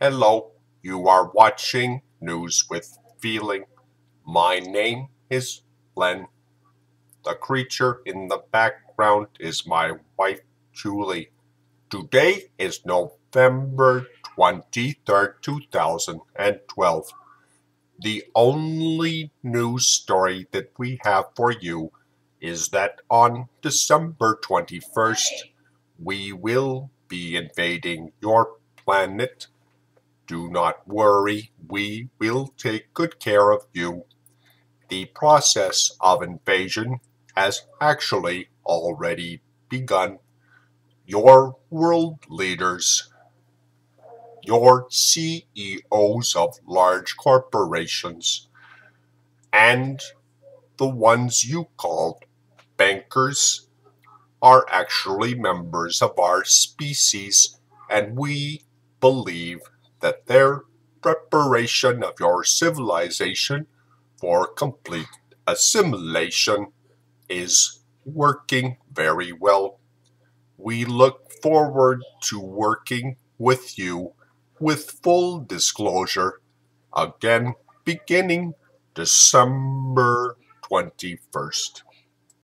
Hello, you are watching News with Feeling. My name is Len. The creature in the background is my wife, Julie. Today is November 23rd, 2012. The only news story that we have for you is that on December 21st, we will be invading your planet. Do not worry, we will take good care of you. The process of invasion has actually already begun. Your world leaders, your CEOs of large corporations, and the ones you called bankers are actually members of our species, and we believe that their preparation of your civilization for complete assimilation is working very well. We look forward to working with you with full disclosure again beginning December 21st.